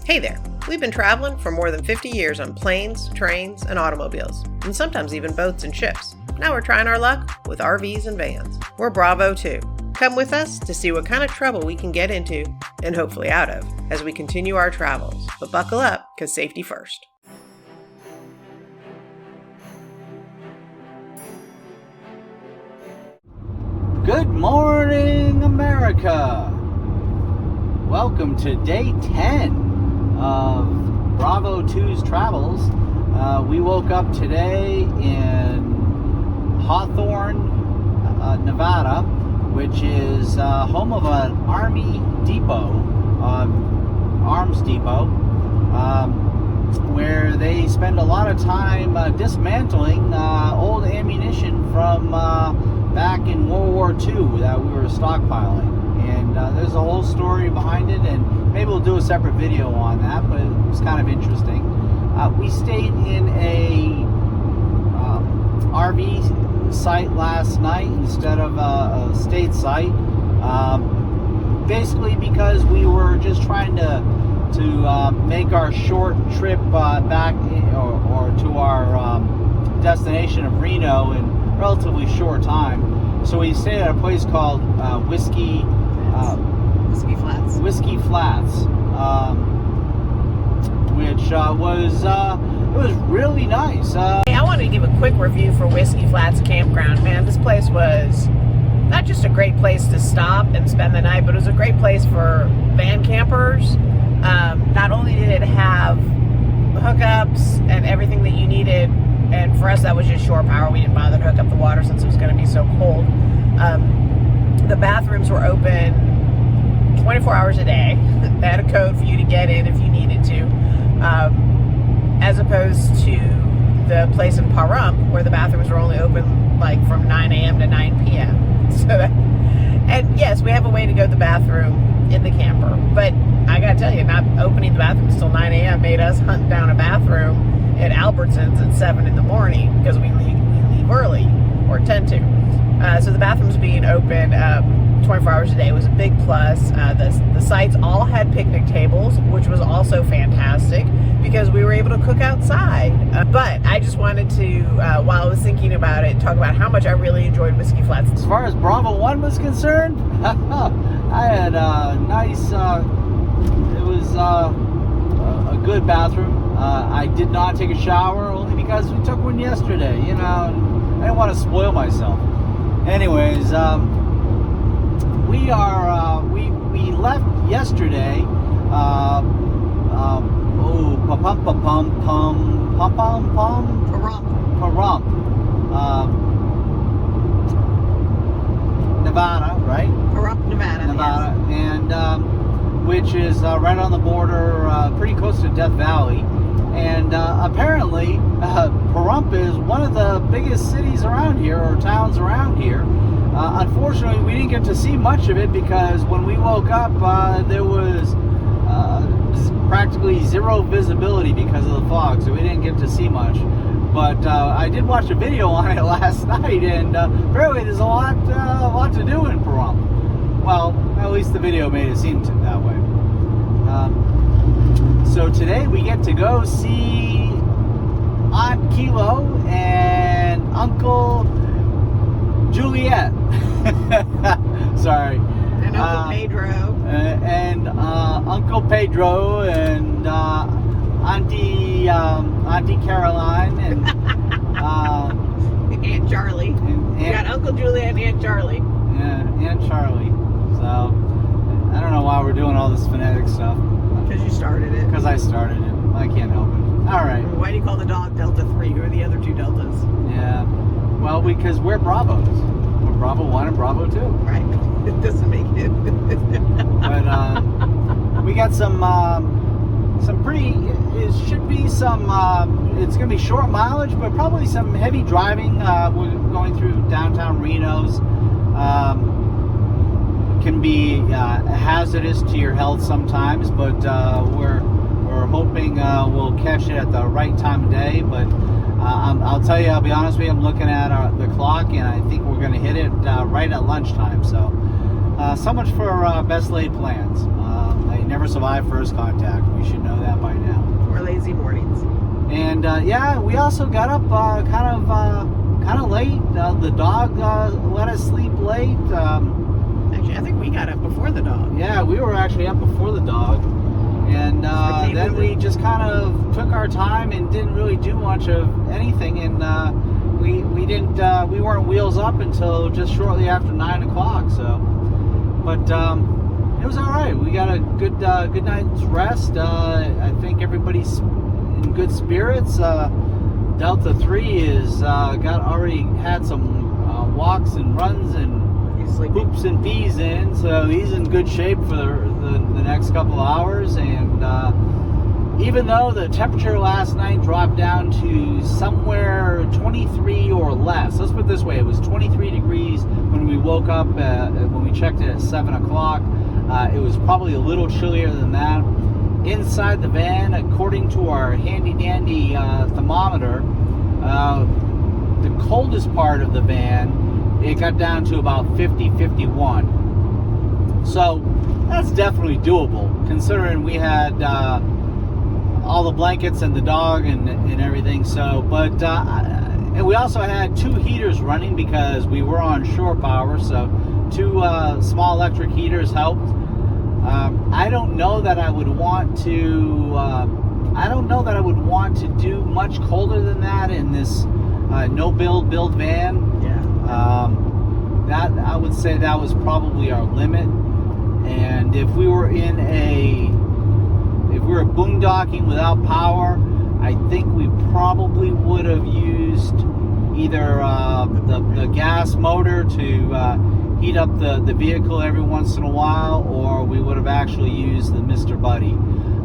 Hey there! We've been traveling for more than 50 years on planes, trains, and automobiles, and sometimes even boats and ships. Now we're trying our luck with RVs and vans. We're Bravo too. Come with us to see what kind of trouble we can get into, and hopefully out of, as we continue our travels. But buckle up, because safety first. Good morning, America! Welcome to day 10 of Bravo 2's travels. We woke up today in Hawthorne, Nevada, which is home of an Army depot, arms depot, where they spend a lot of time dismantling old ammunition from back in World War II that we were stockpiling. And there's a whole story behind it, and maybe we'll do a separate video on that, but it was kind of interesting. We stayed in a RV site last night instead of a state site, basically because we were just trying to make our short trip back or to our destination of Reno in relatively short time. So we stayed at a place called Whiskey Flats. Whiskey Flats, which was really nice. Hey, I wanted to give a quick review for Whiskey Flats Campground. Man, this place was not just a great place to stop and spend the night, but it was a great place for van campers. Not only did it have hookups and everything that you needed, and for us that was just shore power. We didn't bother to hook up the water since it was going to be so cold. The bathrooms were open 24 hours a day. They had a code for you to get in if you needed to, as opposed to the place in Pahrump where the bathrooms were only open like from 9 a.m. to 9 p.m. So and yes, we have a way to go to the bathroom in the camper, but I gotta tell you, not opening the bathrooms till 9 a.m. made us hunt down a bathroom at Albertsons at 7 in the morning because we leave early, or tend to. So the bathrooms being open 24 hours a day was a big plus. The sites all had picnic tables, which was also fantastic because we were able to cook outside. But I just wanted to, while I was thinking about it, talk about how much I really enjoyed Whiskey Flats. As far as Bravo 1 was concerned, I had a nice, it was a good bathroom. I did not take a shower only because we took one yesterday, and I didn't want to spoil myself. Anyways, we left yesterday. Pahrump, Nevada, right? Pahrump, Nevada, yes. And which is right on the border, pretty close to Death Valley. And apparently, Pahrump is one of the biggest cities around here, or towns around here. Unfortunately, we didn't get to see much of it because when we woke up, there was practically zero visibility because of the fog, so we didn't get to see much. But I did watch a video on it last night, and apparently there's a lot to do in Pahrump. Well, at least the video made it seem that way. So today we get to go see Aunt Kilo and Uncle Juliet. Sorry. And Uncle Pedro. And Uncle Pedro and Auntie Caroline and Aunt Charlie. You got Uncle Juliet and Aunt Charlie. Yeah, Aunt Charlie. So I don't know why we're doing all this phonetic stuff. Because you started it. Because I started it. I can't help it. All right. Why do you call the dog Delta 3? Who are the other two Deltas? Yeah. Well, because we're Bravos. We're Bravo 1 and Bravo 2. Right. It doesn't make it. But we got some pretty, it should be some, it's going to be short mileage, but probably some heavy driving. We're going through downtown Reno's. Can be hazardous to your health sometimes, but we're hoping we'll catch it at the right time of day. But I'll tell you, I'll be honest with you, I'm looking at the clock, and I think we're going to hit it right at lunchtime. So much for best laid plans. They never survive first contact. We should know yeah, we also got up kind of late. The dog let us sleep late. Actually, I think we got up before the dog. Yeah, we were actually up before the dog. And then we just kind of took our time and didn't really do much of anything. And we weren't wheels up until just shortly after 9 o'clock. So, but it was all right. We got a good night's rest. I think everybody's in good spirits. Delta 3 is already had some walks and runs and poops and pees in, so he's in good shape for the next couple of hours. And even though the temperature last night dropped down to somewhere 23 or less, let's put it this way, it was 23 degrees when we woke up, when we checked it at 7 o'clock. It was probably a little chillier than that. Inside the van, according to our handy-dandy thermometer, the coldest part of the van, it got down to about 50-51. So that's definitely doable, considering we had all the blankets and the dog and everything. So, but and we also had 2 heaters running because we were on shore power. So 2 small electric heaters helped. I don't know that I would want to. I don't know that I would want to do much colder than that in this no build van. Yeah. That I would say that was probably our limit. And if we were boondocking without power, I think we probably would have used either the gas motor to heat up the vehicle every once in a while, or we would have actually used the Mr. Buddy.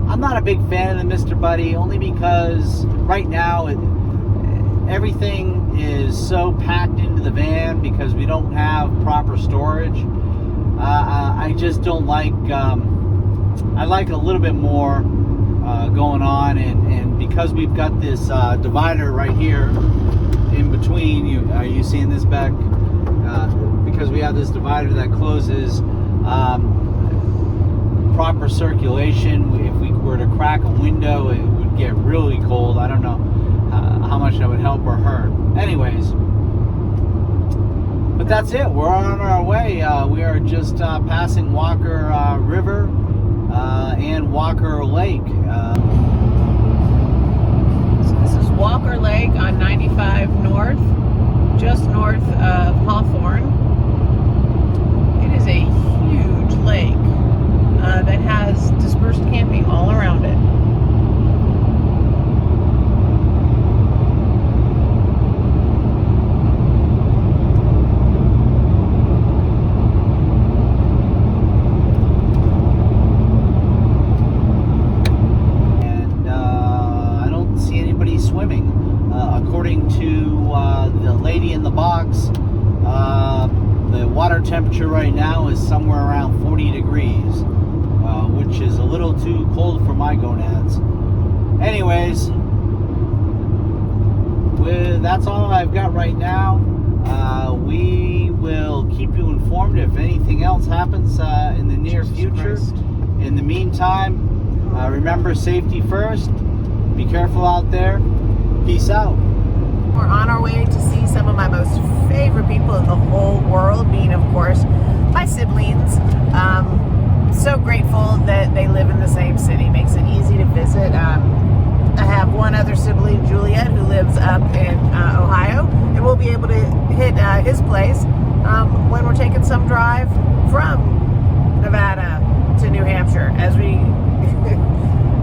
I'm not a big fan of the Mr. Buddy, only because right now everything is so packed into the van because we don't have proper storage. I just don't like. I like a little bit more going on, and because we've got this divider right here in between. Are you seeing this back? Because we have this divider that closes proper circulation. If we were to crack a window, it would get really cold. I don't know how much that would help or hurt. Anyways, but that's it. We're on our way. We are just passing Walker River and Walker Lake. So this is Walker Lake on 95 North, just north of Hawthorne. It is a huge lake that has dispersed camping all around it. According to the lady in the box, the water temperature right now is somewhere around 40 degrees, which is a little too cold for my gonads. Anyways, that's all I've got right now. We will keep you informed if anything else happens in the near future. In the meantime, remember safety first. Be careful out there. Peace out. We're on our way to see some of my most favorite people in the whole world, being, of course, my siblings. So grateful that they live in the same city. Makes it easy to visit. I have one other sibling, Juliet, who lives up in Ohio, and we'll be able to hit his place when we're taking some drive from Nevada to New Hampshire as we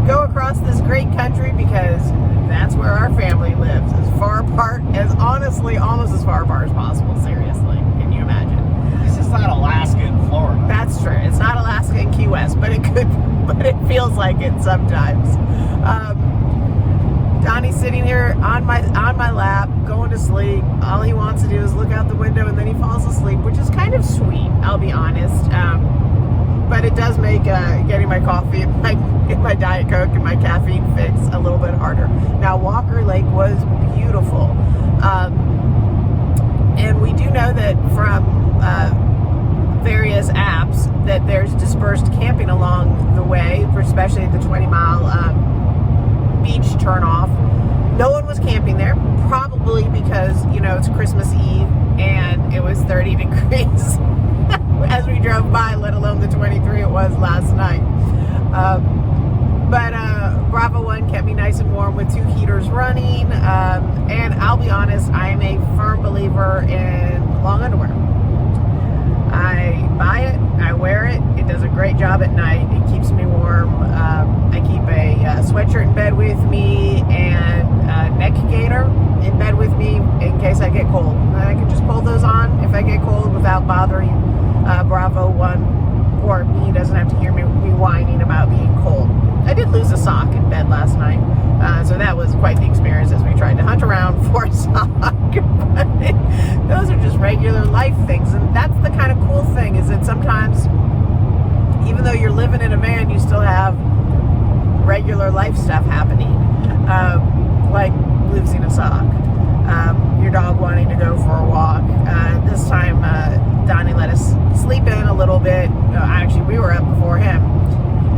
go across this great country, because that's where our family lives, as far apart as, honestly, almost as far apart as possible. Seriously, can you imagine? This is not Alaska and Florida. That's true. It's not Alaska and Key West, but it feels like it sometimes. Donnie's sitting here on my lap, going to sleep. All he wants to do is look out the window, and then he falls asleep, which is kind of sweet, I'll be honest. But it does make getting my coffee and my Diet Coke and my caffeine fix a little bit harder. Now, Walker Lake was beautiful. And we do know that from various apps that there's dispersed camping along the way, especially at the 20-mile beach turnoff. No one Christmas Eve, and it was 30 degrees as we drove by, let alone the 23 it was last night. But Bravo 1 kept me nice and warm with 2 heaters running. And I'll be honest, I am a firm believer in long underwear. I buy it, I wear it, it does a great job at night, it keeps me warm. I keep a sweatshirt in bed with me and a neck gaiter in bed with me in case I get cold. I can just pull those on if I get cold without bothering Bravo 1, or he doesn't have to hear me whining about being cold. I did lose a sock in bed last night, so that was quite the experience as we tried to hunt around for a sock. But those are just regular life things, and that's the kind of cool thing, is that sometimes, even though you're living in a van, you still have regular life stuff happening, like losing a sock, your dog wanting to go for a walk. This time, Donnie let us sleep in a little bit. Actually, we were up before him.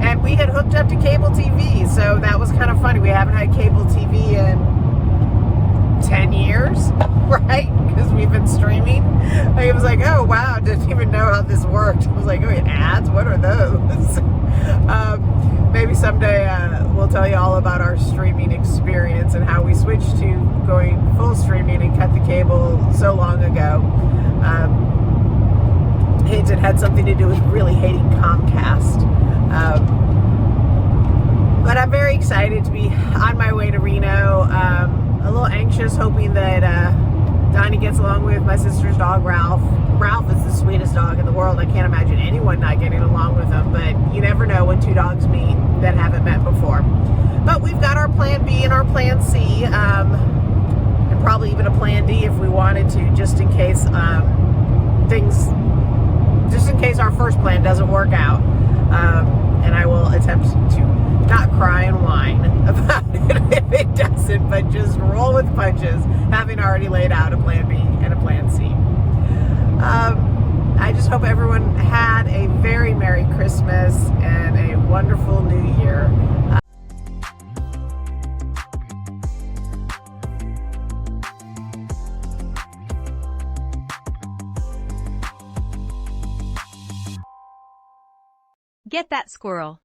And we had hooked up to cable TV, so that was kind of funny. We haven't had cable TV in 10 years, right? Because we've been streaming. He was like, oh, wow, didn't even know how this worked. I was like, oh, ads? What are those? Maybe someday we'll tell you all about our streaming experience and how we switched to going full streaming and cut the cable so long ago. It had something to do with really hating Comcast. But I'm very excited to be on my way to Reno. A little anxious, hoping that Donnie gets along with my sister's dog, Ralph. Ralph is the sweetest dog in the world. I can't imagine anyone not getting along with him, but you never know when 2 dogs meet that haven't met before. But we've got our plan B and our plan C, and probably even a plan D if we wanted to, just in case our first plan doesn't work out. And I will attempt to not cry and whine about it if it doesn't, but just roll with punches, having already laid out a plan B and a plan C. I just hope everyone had a very Merry Christmas and a wonderful New Year. Get that squirrel.